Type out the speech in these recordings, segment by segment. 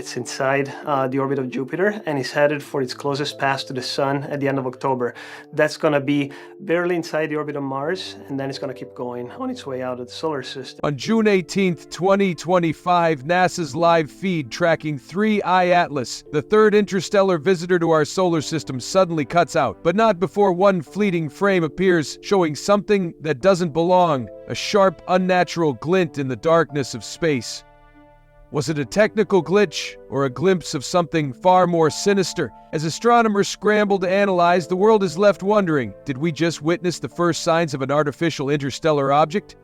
It's inside the orbit of Jupiter and is headed for its closest pass to the Sun at the end of October. That's going to be barely inside the orbit of Mars, and then it's going to keep going on its way out of the solar system. On June 18th, 2025, NASA's live feed tracking 3I Atlas, the third interstellar visitor to our solar system, suddenly cuts out, but not before one fleeting frame appears, showing something that doesn't belong, a sharp, unnatural glint in the darkness of space. Was it a technical glitch, or a glimpse of something far more sinister? As astronomers scramble to analyze, the world is left wondering, did we just witness the first signs of an artificial interstellar object?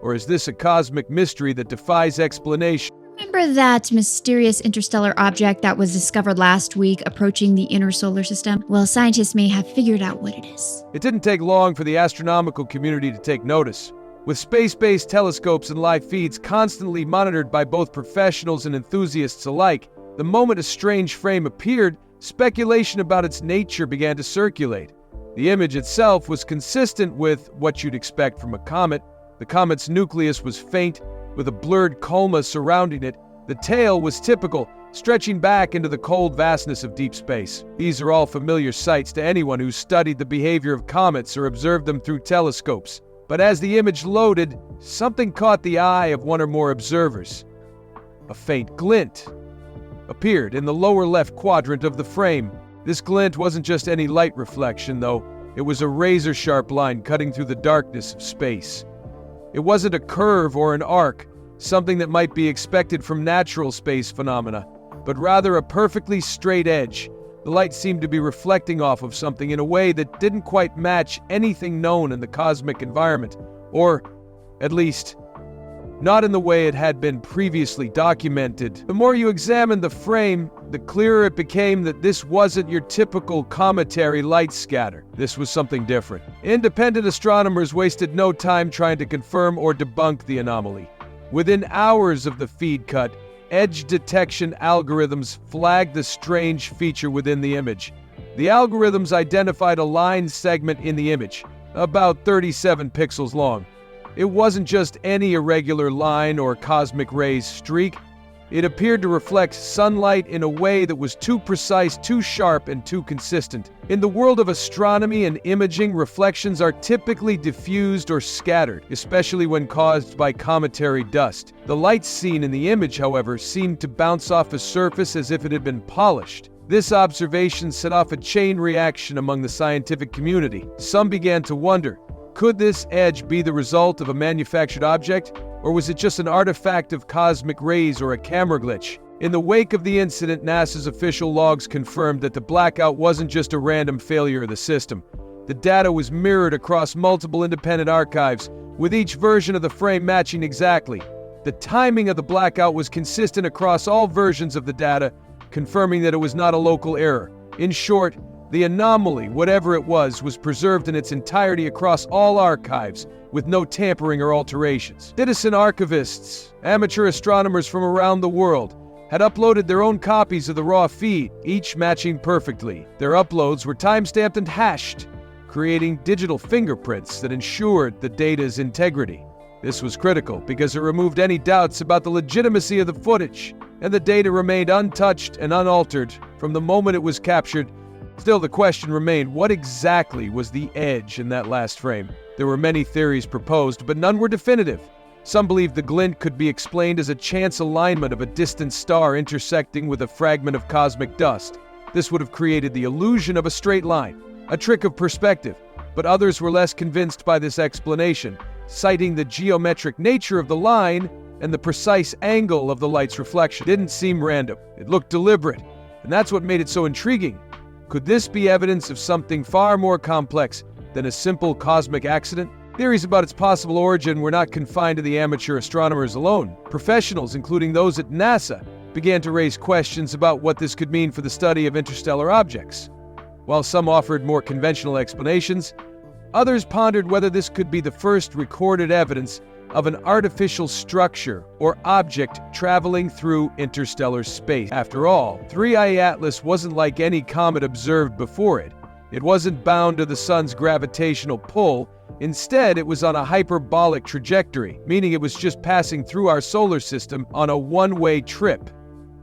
Or is this a cosmic mystery that defies explanation? Remember that mysterious interstellar object that was discovered last week approaching the inner solar system? Well, scientists may have figured out what it is. It didn't take long for the astronomical community to take notice. With space-based telescopes and live feeds constantly monitored by both professionals and enthusiasts alike, the moment a strange frame appeared, speculation about its nature began to circulate. The image itself was consistent with what you'd expect from a comet. The comet's nucleus was faint, with a blurred coma surrounding it. The tail was typical, stretching back into the cold vastness of deep space. These are all familiar sights to anyone who's studied the behavior of comets or observed them through telescopes. But as the image loaded, something caught the eye of one or more observers. A faint glint appeared in the lower left quadrant of the frame. This glint wasn't just any light reflection, though. It was a razor-sharp line cutting through the darkness of space. It wasn't a curve or an arc, something that might be expected from natural space phenomena, but rather a perfectly straight edge. The light seemed to be reflecting off of something in a way that didn't quite match anything known in the cosmic environment, or, at least, not in the way it had been previously documented. The more you examined the frame, the clearer it became that this wasn't your typical cometary light scatter. This was something different. Independent astronomers wasted no time trying to confirm or debunk the anomaly. Within hours of the feed cut, edge detection algorithms flagged the strange feature within the image. The algorithms identified a line segment in the image, about 37 pixels long. It wasn't just any irregular line or cosmic rays streak. It appeared to reflect sunlight in a way that was too precise, too sharp, and too consistent. In the world of astronomy and imaging, reflections are typically diffused or scattered, especially when caused by cometary dust. The light seen in the image, however, seemed to bounce off a surface as if it had been polished. This observation set off a chain reaction among the scientific community. Some began to wonder, could this edge be the result of a manufactured object? Or was it just an artifact of cosmic rays or a camera glitch? In the wake of the incident, NASA's official logs confirmed that the blackout wasn't just a random failure of the system. The data was mirrored across multiple independent archives, with each version of the frame matching exactly. The timing of the blackout was consistent across all versions of the data, confirming that it was not a local error. In short, the anomaly, whatever it was preserved in its entirety across all archives, with no tampering or alterations. Citizen archivists, amateur astronomers from around the world, had uploaded their own copies of the raw feed, each matching perfectly. Their uploads were timestamped and hashed, creating digital fingerprints that ensured the data's integrity. This was critical because it removed any doubts about the legitimacy of the footage, and the data remained untouched and unaltered from the moment it was captured. Still, the question remained, what exactly was the edge in that last frame? There were many theories proposed, but none were definitive. Some believed the glint could be explained as a chance alignment of a distant star intersecting with a fragment of cosmic dust. This would have created the illusion of a straight line, a trick of perspective, but others were less convinced by this explanation, citing the geometric nature of the line and the precise angle of the light's reflection. It didn't seem random. It looked deliberate, and that's what made it so intriguing. Could this be evidence of something far more complex than a simple cosmic accident? Theories about its possible origin were not confined to the amateur astronomers alone. Professionals, including those at NASA, began to raise questions about what this could mean for the study of interstellar objects. While some offered more conventional explanations, others pondered whether this could be the first recorded evidence of an artificial structure or object traveling through interstellar space. After all, 3I Atlas wasn't like any comet observed before it. It wasn't bound to the sun's gravitational pull. Instead, it was on a hyperbolic trajectory, meaning it was just passing through our solar system on a one-way trip.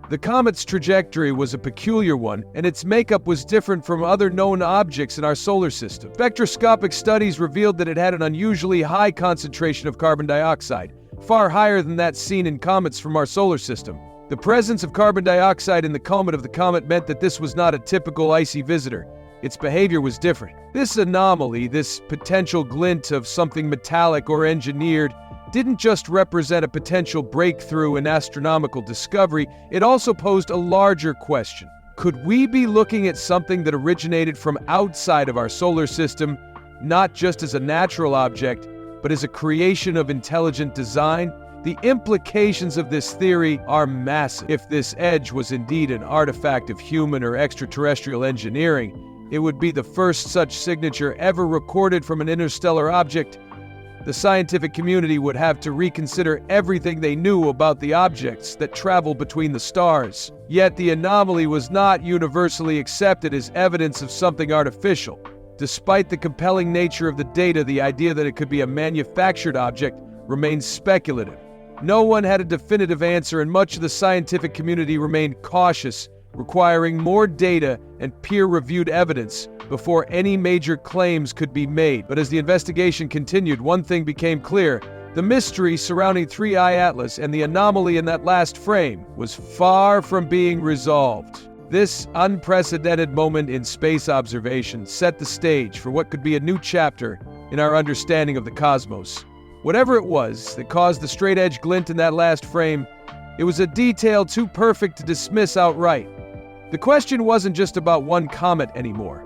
The comet's trajectory was a peculiar one, and its makeup was different from other known objects in our solar system. Spectroscopic studies revealed that it had an unusually high concentration of carbon dioxide, far higher than that seen in comets from our solar system. The presence of carbon dioxide in the culmen of the comet meant that this was not a typical icy visitor. Its behavior was different. This anomaly, this potential glint of something metallic or engineered, didn't just represent a potential breakthrough in astronomical discovery, it also posed a larger question. Could we be looking at something that originated from outside of our solar system, not just as a natural object, but as a creation of intelligent design? The implications of this theory are massive. If this edge was indeed an artifact of human or extraterrestrial engineering, it would be the first such signature ever recorded from an interstellar object. The scientific community would have to reconsider everything they knew about the objects that travel between the stars. Yet the anomaly was not universally accepted as evidence of something artificial. Despite the compelling nature of the data, the idea that it could be a manufactured object remains speculative. No one had a definitive answer, and much of the scientific community remained cautious, requiring more data and peer-reviewed evidence before any major claims could be made. But as the investigation continued, one thing became clear. The mystery surrounding 3I Atlas and the anomaly in that last frame was far from being resolved. This unprecedented moment in space observation set the stage for what could be a new chapter in our understanding of the cosmos. Whatever it was that caused the straight-edge glint in that last frame, it was a detail too perfect to dismiss outright. The question wasn't just about one comet anymore.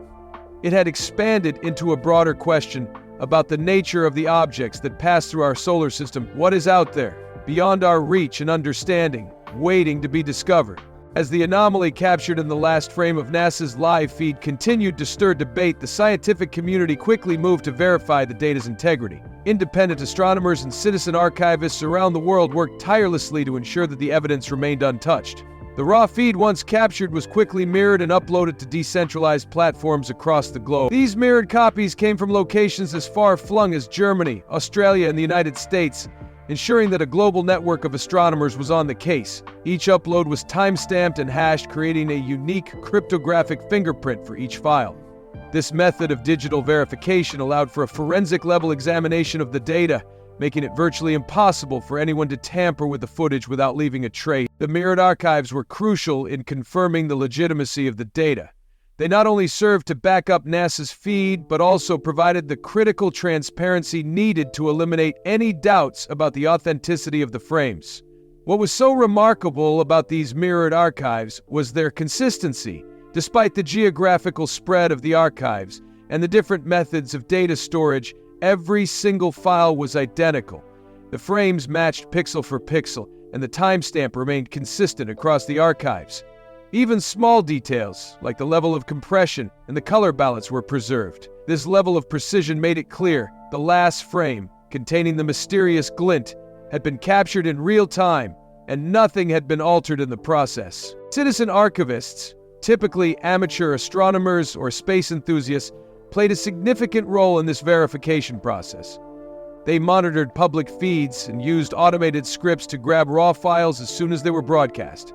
It had expanded into a broader question about the nature of the objects that pass through our solar system. What is out there, beyond our reach and understanding, waiting to be discovered? As the anomaly captured in the last frame of NASA's live feed continued to stir debate, the scientific community quickly moved to verify the data's integrity. Independent astronomers and citizen archivists around the world worked tirelessly to ensure that the evidence remained untouched. The raw feed, once captured, was quickly mirrored and uploaded to decentralized platforms across the globe. These mirrored copies came from locations as far-flung as Germany, Australia, and the United States, ensuring that a global network of astronomers was on the case. Each upload was time-stamped and hashed, creating a unique cryptographic fingerprint for each file. This method of digital verification allowed for a forensic-level examination of the data, making it virtually impossible for anyone to tamper with the footage without leaving a trace. The mirrored archives were crucial in confirming the legitimacy of the data. They not only served to back up NASA's feed, but also provided the critical transparency needed to eliminate any doubts about the authenticity of the frames. What was so remarkable about these mirrored archives was their consistency. Despite the geographical spread of the archives and the different methods of data storage, every single file was identical. The frames matched pixel for pixel, and the timestamp remained consistent across the archives. Even small details, like the level of compression and the color balance, were preserved. This level of precision made it clear the last frame, containing the mysterious glint, had been captured in real time, and nothing had been altered in the process. Citizen archivists, typically amateur astronomers or space enthusiasts, played a significant role in this verification process. They monitored public feeds and used automated scripts to grab raw files as soon as they were broadcast.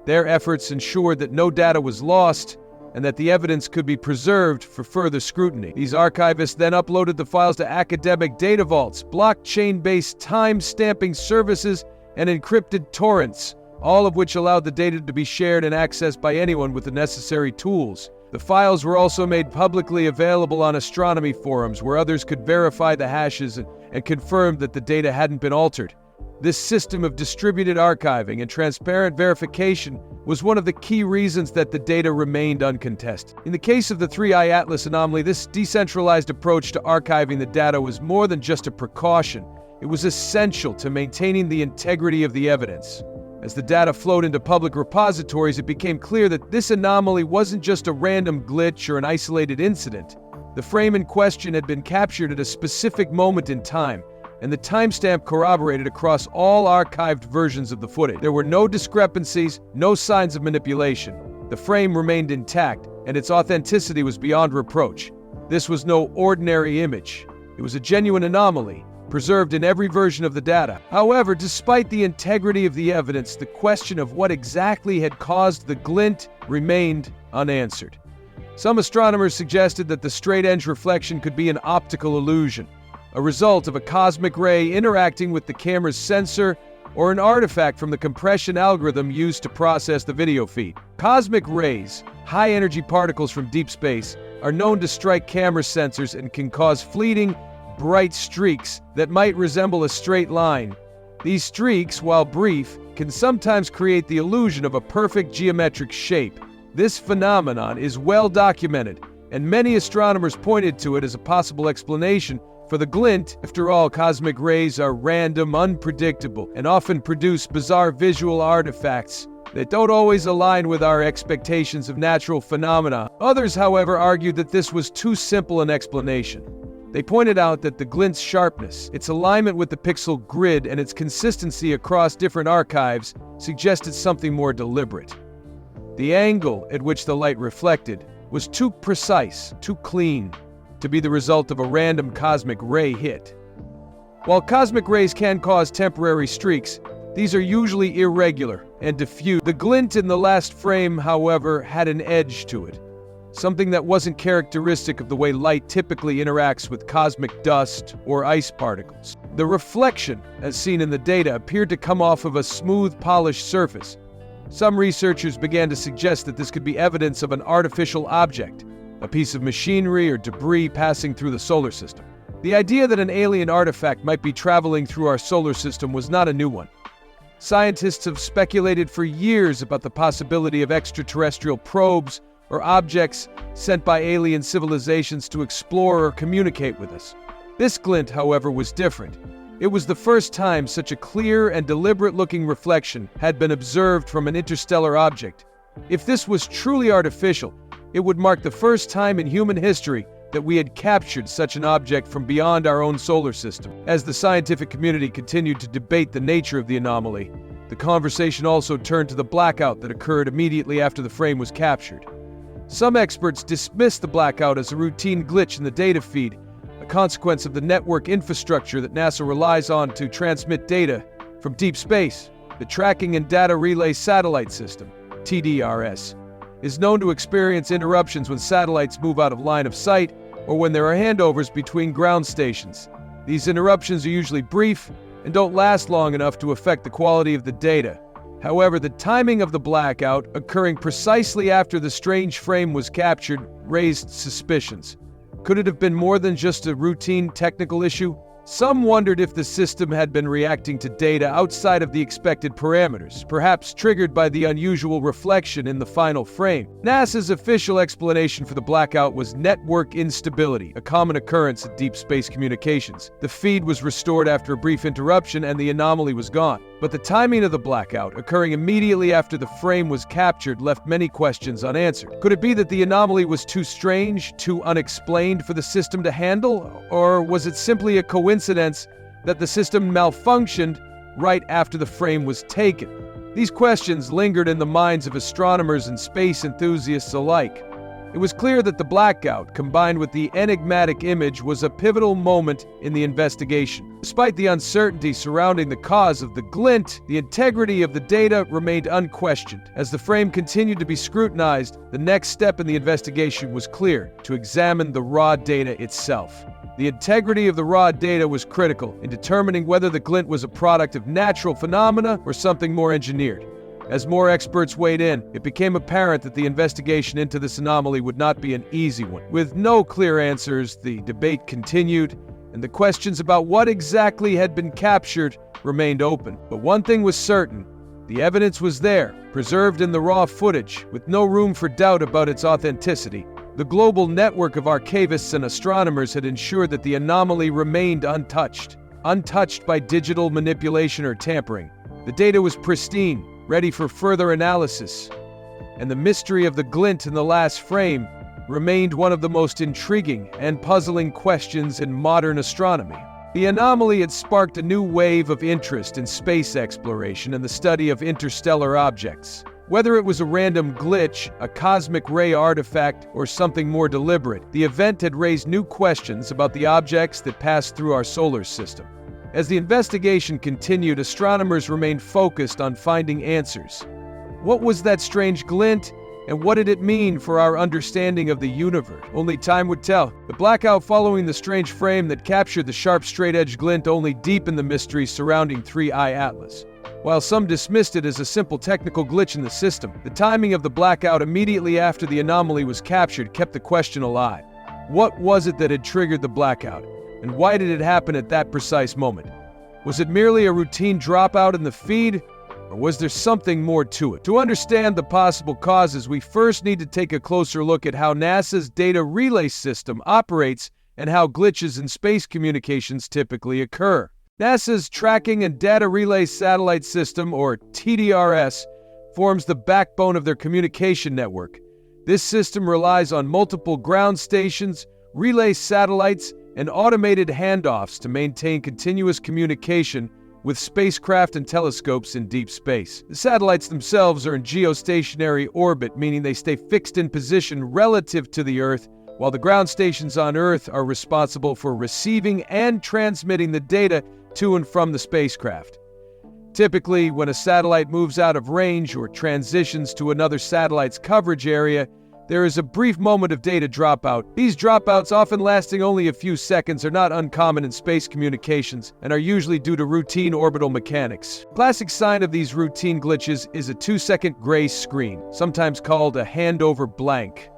Their efforts ensured that no data was lost and that the evidence could be preserved for further scrutiny. These archivists then uploaded the files to academic data vaults, blockchain-based time-stamping services, and encrypted torrents, all of which allowed the data to be shared and accessed by anyone with the necessary tools. The files were also made publicly available on astronomy forums where others could verify the hashes and confirm that the data hadn't been altered. This system of distributed archiving and transparent verification was one of the key reasons that the data remained uncontested. In the case of the 3I Atlas anomaly, this decentralized approach to archiving the data was more than just a precaution. It was essential to maintaining the integrity of the evidence. As the data flowed into public repositories, it became clear that this anomaly wasn't just a random glitch or an isolated incident. The frame in question had been captured at a specific moment in time, and the timestamp corroborated across all archived versions of the footage. There were no discrepancies, no signs of manipulation. The frame remained intact, and its authenticity was beyond reproach. This was no ordinary image. It was a genuine anomaly, preserved in every version of the data. However, despite the integrity of the evidence, the question of what exactly had caused the glint remained unanswered. Some astronomers suggested that the straight-edge reflection could be an optical illusion, a result of a cosmic ray interacting with the camera's sensor, or an artifact from the compression algorithm used to process the video feed. Cosmic rays, high-energy particles from deep space, are known to strike camera sensors and can cause fleeting, bright streaks that might resemble a straight line. These streaks, while brief, can sometimes create the illusion of a perfect geometric shape. This phenomenon is well documented, and many astronomers pointed to it as a possible explanation for the glint. After all, cosmic rays are random, unpredictable, and often produce bizarre visual artifacts that don't always align with our expectations of natural phenomena. Others, however, argued that this was too simple an explanation. They pointed out that the glint's sharpness, its alignment with the pixel grid, and its consistency across different archives suggested something more deliberate. The angle at which the light reflected was too precise, too clean, to be the result of a random cosmic ray hit. While cosmic rays can cause temporary streaks, these are usually irregular and diffuse. The glint in the last frame, however, had an edge to it, something that wasn't characteristic of the way light typically interacts with cosmic dust or ice particles. The reflection, as seen in the data, appeared to come off of a smooth, polished surface. Some researchers began to suggest that this could be evidence of an artificial object, a piece of machinery or debris passing through the solar system. The idea that an alien artifact might be traveling through our solar system was not a new one. Scientists have speculated for years about the possibility of extraterrestrial probes or objects sent by alien civilizations to explore or communicate with us. This glint, however, was different. It was the first time such a clear and deliberate-looking reflection had been observed from an interstellar object. If this was truly artificial, it would mark the first time in human history that we had captured such an object from beyond our own solar system. As the scientific community continued to debate the nature of the anomaly, the conversation also turned to the blackout that occurred immediately after the frame was captured. Some experts dismissed the blackout as a routine glitch in the data feed, a consequence of the network infrastructure that NASA relies on to transmit data from deep space. The Tracking and Data Relay Satellite System, TDRS, is known to experience interruptions when satellites move out of line of sight or when there are handovers between ground stations. These interruptions are usually brief and don't last long enough to affect the quality of the data. However, the timing of the blackout, occurring precisely after the strange frame was captured, raised suspicions. Could it have been more than just a routine technical issue? Some wondered if the system had been reacting to data outside of the expected parameters, perhaps triggered by the unusual reflection in the final frame. NASA's official explanation for the blackout was network instability, a common occurrence in deep space communications. The feed was restored after a brief interruption and the anomaly was gone. But the timing of the blackout, occurring immediately after the frame was captured, left many questions unanswered. Could it be that the anomaly was too strange, too unexplained for the system to handle? Or was it simply a coincidence that the system malfunctioned right after the frame was taken? These questions lingered in the minds of astronomers and space enthusiasts alike. It was clear that the blackout, combined with the enigmatic image, was a pivotal moment in the investigation. Despite the uncertainty surrounding the cause of the glint, the integrity of the data remained unquestioned. As the frame continued to be scrutinized, the next step in the investigation was clear: to examine the raw data itself. The integrity of the raw data was critical in determining whether the glint was a product of natural phenomena or something more engineered. As more experts weighed in, it became apparent that the investigation into this anomaly would not be an easy one. With no clear answers, the debate continued, and the questions about what exactly had been captured remained open. But one thing was certain: the evidence was there, preserved in the raw footage, with no room for doubt about its authenticity. The global network of archivists and astronomers had ensured that the anomaly remained untouched by digital manipulation or tampering. The data was pristine, ready for further analysis, and the mystery of the glint in the last frame remained one of the most intriguing and puzzling questions in modern astronomy. The anomaly had sparked a new wave of interest in space exploration and the study of interstellar objects. Whether it was a random glitch, a cosmic ray artifact, or something more deliberate, the event had raised new questions about the objects that passed through our solar system. As the investigation continued, astronomers remained focused on finding answers. What was that strange glint, and what did it mean for our understanding of the universe? Only time would tell. The blackout following the strange frame that captured the sharp straight-edge glint only deepened the mystery surrounding 3I Atlas. While some dismissed it as a simple technical glitch in the system, the timing of the blackout immediately after the anomaly was captured kept the question alive. What was it that had triggered the blackout, and why did it happen at that precise moment? Was it merely a routine dropout in the feed, or was there something more to it? To understand the possible causes, we first need to take a closer look at how NASA's data relay system operates and how glitches in space communications typically occur. NASA's Tracking and Data Relay Satellite System, or TDRS, forms the backbone of their communication network. This system relies on multiple ground stations, relay satellites, and automated handoffs to maintain continuous communication with spacecraft and telescopes in deep space. The satellites themselves are in geostationary orbit, meaning they stay fixed in position relative to the Earth, while the ground stations on Earth are responsible for receiving and transmitting the data to and from the spacecraft. Typically, when a satellite moves out of range or transitions to another satellite's coverage area, there is a brief moment of data dropout. These dropouts, often lasting only a few seconds, are not uncommon in space communications and are usually due to routine orbital mechanics. Classic sign of these routine glitches is a 2-second gray screen, sometimes called a handover blank.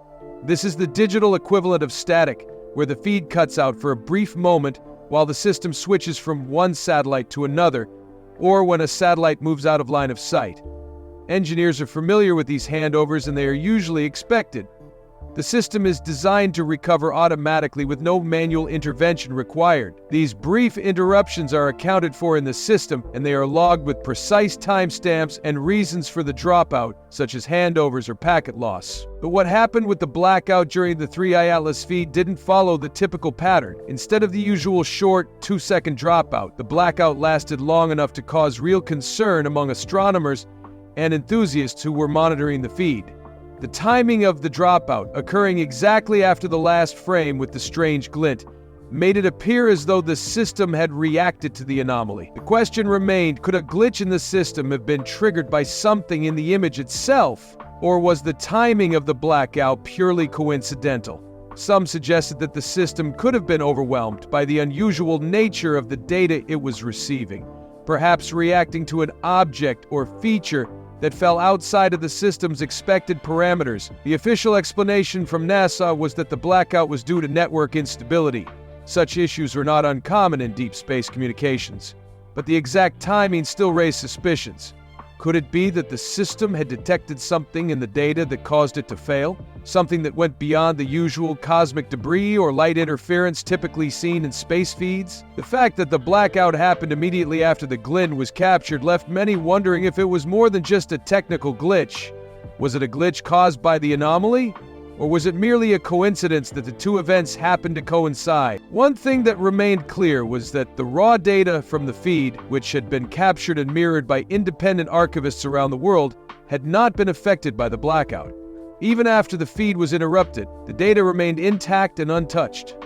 This is the digital equivalent of static, where the feed cuts out for a brief moment while the system switches from one satellite to another, or when a satellite moves out of line of sight. Engineers are familiar with these handovers, and they are usually expected. The system is designed to recover automatically with no manual intervention required. These brief interruptions are accounted for in the system, and they are logged with precise timestamps and reasons for the dropout, such as handovers or packet loss. But what happened with the blackout during the 3I Atlas feed didn't follow the typical pattern. Instead of the usual short 2-second dropout, the blackout lasted long enough to cause real concern among astronomers and enthusiasts who were monitoring the feed. The timing of the dropout, occurring exactly after the last frame with the strange glint, made it appear as though the system had reacted to the anomaly. The question remained, could a glitch in the system have been triggered by something in the image itself, or was the timing of the blackout purely coincidental? Some suggested that the system could have been overwhelmed by the unusual nature of the data it was receiving, perhaps reacting to an object or feature that fell outside of the system's expected parameters. The official explanation from NASA was that the blackout was due to network instability. Such issues are not uncommon in deep space communications, but the exact timing still raised suspicions. Could it be that the system had detected something in the data that caused it to fail? Something that went beyond the usual cosmic debris or light interference typically seen in space feeds? The fact that the blackout happened immediately after the glint was captured left many wondering if it was more than just a technical glitch. Was it a glitch caused by the anomaly? Or was it merely a coincidence that the two events happened to coincide? One thing that remained clear was that the raw data from the feed, which had been captured and mirrored by independent archivists around the world, had not been affected by the blackout. Even after the feed was interrupted, the data remained intact and untouched.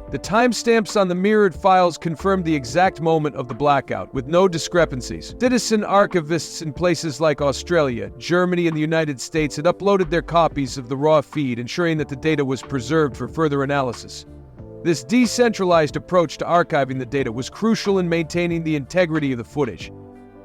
The timestamps on the mirrored files confirmed the exact moment of the blackout, with no discrepancies. Citizen archivists in places like Australia, Germany, and the United States had uploaded their copies of the raw feed, ensuring that the data was preserved for further analysis. This decentralized approach to archiving the data was crucial in maintaining the integrity of the footage.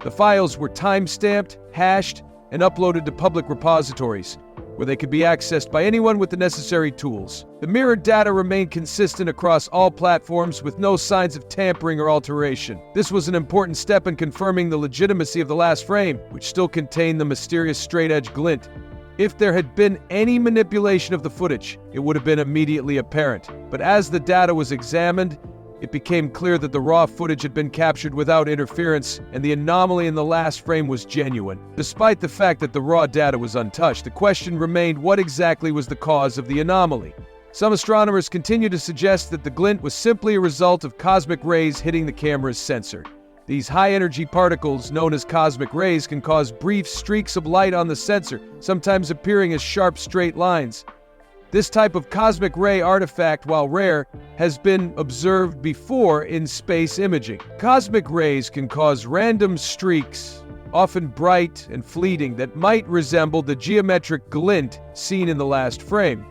The files were time-stamped, hashed, and uploaded to public repositories, where they could be accessed by anyone with the necessary tools. The mirrored data remained consistent across all platforms with no signs of tampering or alteration. This was an important step in confirming the legitimacy of the last frame, which still contained the mysterious straight-edge glint. If there had been any manipulation of the footage, it would have been immediately apparent. But as the data was examined, it became clear that the raw footage had been captured without interference, and the anomaly in the last frame was genuine. Despite the fact that the raw data was untouched, the question remained, what exactly was the cause of the anomaly? Some astronomers continue to suggest that the glint was simply a result of cosmic rays hitting the camera's sensor. These high-energy particles, known as cosmic rays, can cause brief streaks of light on the sensor, sometimes appearing as sharp straight lines. This type of cosmic ray artifact, while rare, has been observed before in space imaging. Cosmic rays can cause random streaks, often bright and fleeting, that might resemble the geometric glint seen in the last frame.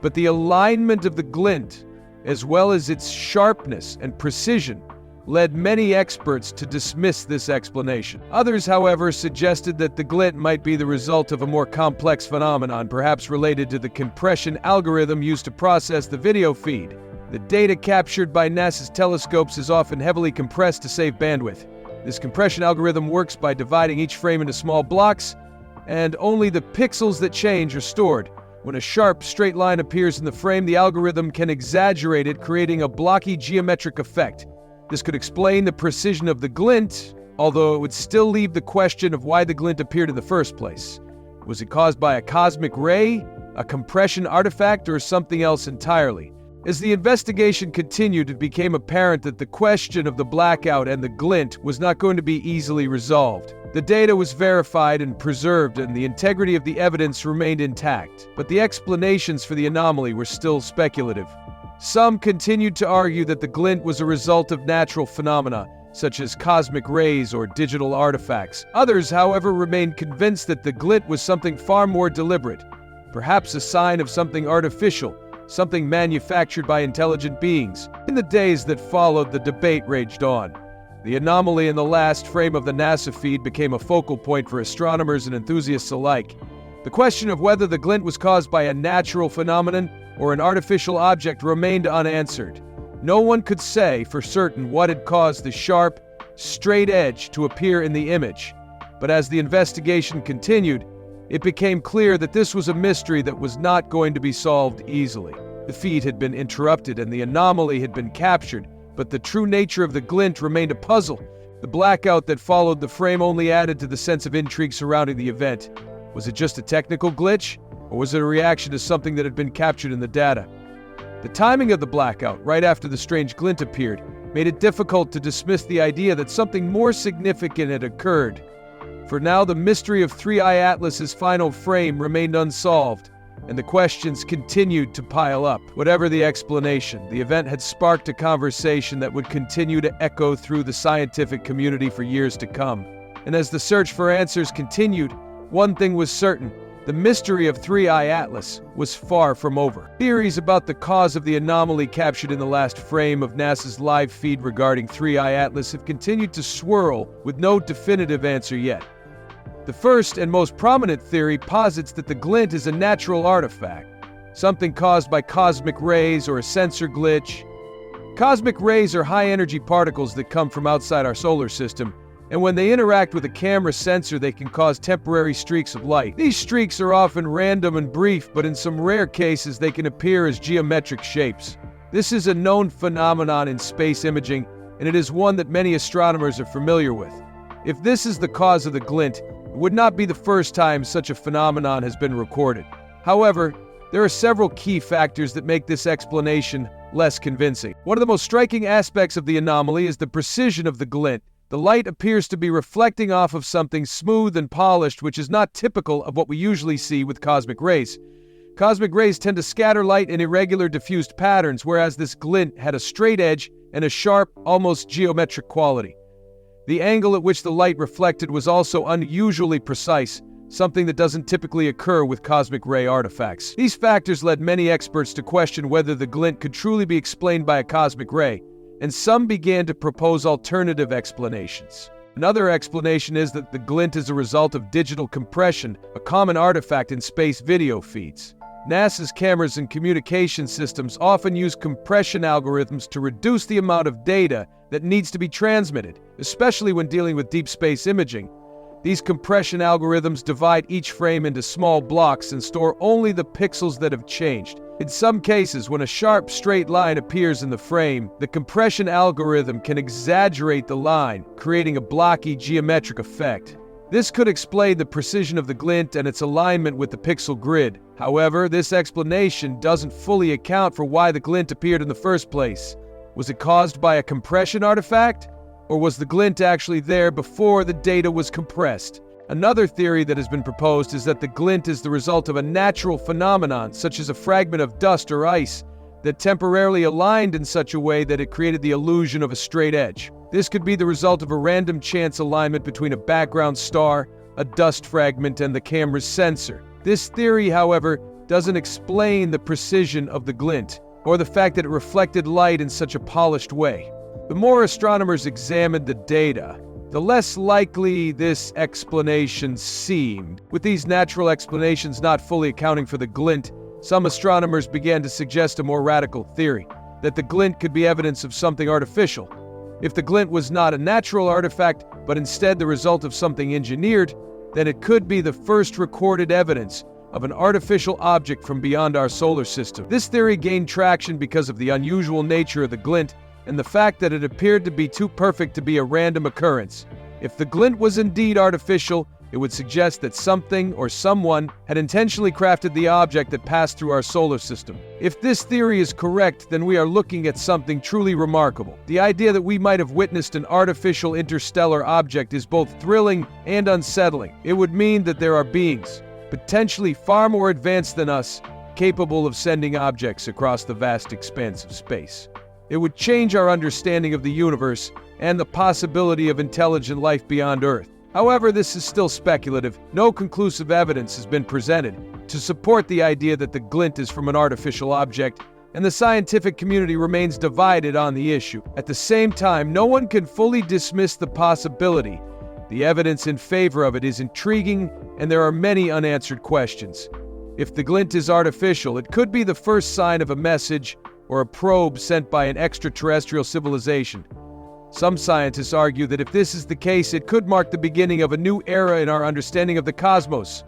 But the alignment of the glint, as well as its sharpness and precision, led many experts to dismiss this explanation. Others, however, suggested that the glint might be the result of a more complex phenomenon, perhaps related to the compression algorithm used to process the video feed. The data captured by NASA's telescopes is often heavily compressed to save bandwidth. This compression algorithm works by dividing each frame into small blocks, and only the pixels that change are stored. When a sharp, straight line appears in the frame, the algorithm can exaggerate it, creating a blocky geometric effect. This could explain the precision of the glint, although it would still leave the question of why the glint appeared in the first place. Was it caused by a cosmic ray, a compression artifact, or something else entirely? As the investigation continued, it became apparent that the question of the blackout and the glint was not going to be easily resolved. The data was verified and preserved, and the integrity of the evidence remained intact, but the explanations for the anomaly were still speculative. Some continued to argue that the glint was a result of natural phenomena, such as cosmic rays or digital artifacts. Others, however, remained convinced that the glint was something far more deliberate, perhaps a sign of something artificial, something manufactured by intelligent beings. In the days that followed, the debate raged on. The anomaly in the last frame of the NASA feed became a focal point for astronomers and enthusiasts alike. The question of whether the glint was caused by a natural phenomenon or an artificial object remained unanswered. No one could say for certain what had caused the sharp, straight edge to appear in the image. But as the investigation continued, it became clear that this was a mystery that was not going to be solved easily. The feed had been interrupted and the anomaly had been captured, but the true nature of the glint remained a puzzle. The blackout that followed the frame only added to the sense of intrigue surrounding the event. Was it just a technical glitch, or was it a reaction to something that had been captured in the data? The timing of the blackout, right after the strange glint appeared, made it difficult to dismiss the idea that something more significant had occurred. For now, the mystery of 3I Atlas's final frame remained unsolved, and the questions continued to pile up. Whatever the explanation, the event had sparked a conversation that would continue to echo through the scientific community for years to come. And as the search for answers continued, one thing was certain: the mystery of 3I Atlas was far from over. Theories about the cause of the anomaly captured in the last frame of NASA's live feed regarding 3I Atlas have continued to swirl, with no definitive answer yet. The first and most prominent theory posits that the glint is a natural artifact, something caused by cosmic rays or a sensor glitch. Cosmic rays are high-energy particles that come from outside our solar system, and when they interact with a camera sensor, they can cause temporary streaks of light. These streaks are often random and brief, but in some rare cases they can appear as geometric shapes. This is a known phenomenon in space imaging, and it is one that many astronomers are familiar with. If this is the cause of the glint, it would not be the first time such a phenomenon has been recorded. However, there are several key factors that make this explanation less convincing. One of the most striking aspects of the anomaly is the precision of the glint. The light appears to be reflecting off of something smooth and polished, which is not typical of what we usually see with cosmic rays. Cosmic rays tend to scatter light in irregular, diffused patterns, whereas this glint had a straight edge and a sharp, almost geometric quality. The angle at which the light reflected was also unusually precise, something that doesn't typically occur with cosmic ray artifacts. These factors led many experts to question whether the glint could truly be explained by a cosmic ray, and some began to propose alternative explanations. Another explanation is that the glint is a result of digital compression, a common artifact in space video feeds. NASA's cameras and communication systems often use compression algorithms to reduce the amount of data that needs to be transmitted, especially when dealing with deep space imaging. These compression algorithms divide each frame into small blocks and store only the pixels that have changed. In some cases, when a sharp, straight line appears in the frame, the compression algorithm can exaggerate the line, creating a blocky geometric effect. This could explain the precision of the glint and its alignment with the pixel grid. However, this explanation doesn't fully account for why the glint appeared in the first place. Was it caused by a compression artifact? Or was the glint actually there before the data was compressed? Another theory that has been proposed is that the glint is the result of a natural phenomenon, such as a fragment of dust or ice, that temporarily aligned in such a way that it created the illusion of a straight edge. This could be the result of a random chance alignment between a background star, a dust fragment, and the camera's sensor. This theory, however, doesn't explain the precision of the glint, or the fact that it reflected light in such a polished way. The more astronomers examined the data, the less likely this explanation seemed. With these natural explanations not fully accounting for the glint, some astronomers began to suggest a more radical theory, that the glint could be evidence of something artificial. If the glint was not a natural artifact, but instead the result of something engineered, then it could be the first recorded evidence of an artificial object from beyond our solar system. This theory gained traction because of the unusual nature of the glint and the fact that it appeared to be too perfect to be a random occurrence. If the glint was indeed artificial, it would suggest that something or someone had intentionally crafted the object that passed through our solar system. If this theory is correct, then we are looking at something truly remarkable. The idea that we might have witnessed an artificial interstellar object is both thrilling and unsettling. It would mean that there are beings, potentially far more advanced than us, capable of sending objects across the vast expanse of space. It would change our understanding of the universe and the possibility of intelligent life beyond Earth. However, this is still speculative. No conclusive evidence has been presented to support the idea that the glint is from an artificial object, and the scientific community remains divided on the issue. At the same time, no one can fully dismiss the possibility. The evidence in favor of it is intriguing, and there are many unanswered questions. If the glint is artificial, it could be the first sign of a message or a probe sent by an extraterrestrial civilization. Some scientists argue that if this is the case, it could mark the beginning of a new era in our understanding of the cosmos.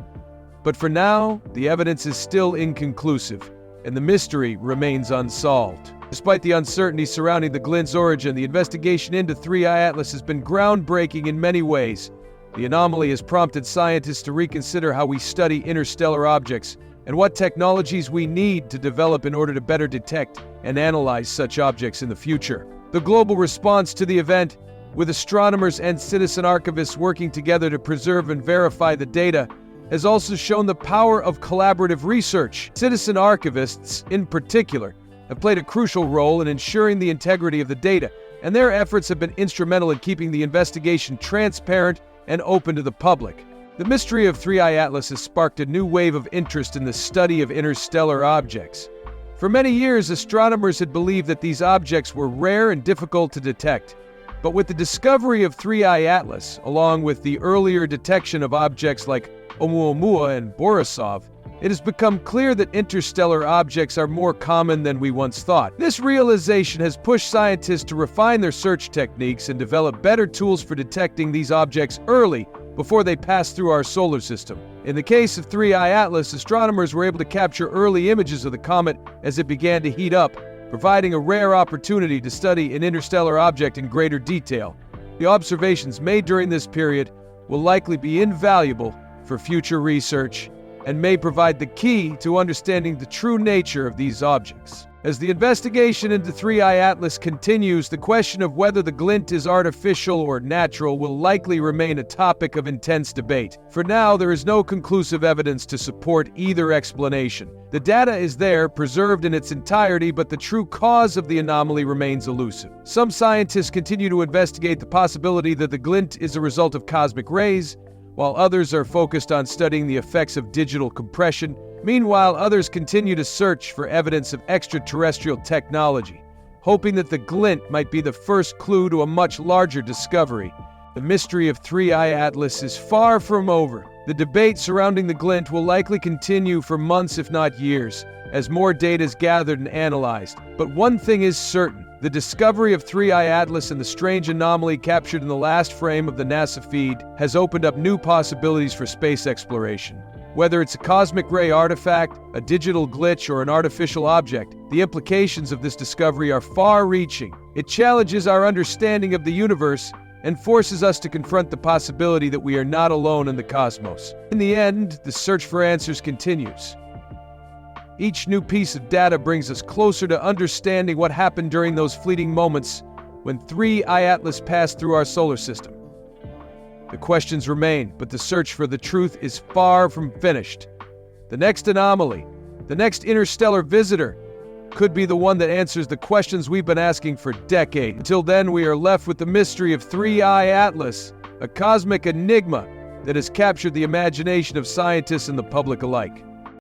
But for now, the evidence is still inconclusive, and the mystery remains unsolved. Despite the uncertainty surrounding the glint's origin, the investigation into 3I Atlas has been groundbreaking in many ways. The anomaly has prompted scientists to reconsider how we study interstellar objects and what technologies we need to develop in order to better detect and analyze such objects in the future. The global response to the event, with astronomers and citizen archivists working together to preserve and verify the data, has also shown the power of collaborative research. Citizen archivists, in particular, have played a crucial role in ensuring the integrity of the data, and their efforts have been instrumental in keeping the investigation transparent and open to the public. The mystery of 3I Atlas has sparked a new wave of interest in the study of interstellar objects. For many years, astronomers had believed that these objects were rare and difficult to detect. But with the discovery of 3I Atlas, along with the earlier detection of objects like Oumuamua and Borisov, it has become clear that interstellar objects are more common than we once thought. This realization has pushed scientists to refine their search techniques and develop better tools for detecting these objects early, before they pass through our solar system. In the case of 3I Atlas, astronomers were able to capture early images of the comet as it began to heat up, providing a rare opportunity to study an interstellar object in greater detail. The observations made during this period will likely be invaluable for future research and may provide the key to understanding the true nature of these objects. As the investigation into 3I Atlas continues, the question of whether the glint is artificial or natural will likely remain a topic of intense debate. For now, there is no conclusive evidence to support either explanation. The data is there, preserved in its entirety, but the true cause of the anomaly remains elusive. Some scientists continue to investigate the possibility that the glint is a result of cosmic rays, while others are focused on studying the effects of digital compression. Meanwhile, others continue to search for evidence of extraterrestrial technology, hoping that the glint might be the first clue to a much larger discovery. The mystery of 3I Atlas is far from over. The debate surrounding the glint will likely continue for months, if not years, as more data is gathered and analyzed. But one thing is certain: the discovery of 3I Atlas and the strange anomaly captured in the last frame of the NASA feed has opened up new possibilities for space exploration. Whether it's a cosmic ray artifact, a digital glitch, or an artificial object, the implications of this discovery are far-reaching. It challenges our understanding of the universe and forces us to confront the possibility that we are not alone in the cosmos. In the end, the search for answers continues. Each new piece of data brings us closer to understanding what happened during those fleeting moments when 3I Atlas passed through our solar system. The questions remain, but the search for the truth is far from finished. The next anomaly, the next interstellar visitor, could be the one that answers the questions we've been asking for decades. Until then, we are left with the mystery of 3I Atlas, a cosmic enigma that has captured the imagination of scientists and the public alike.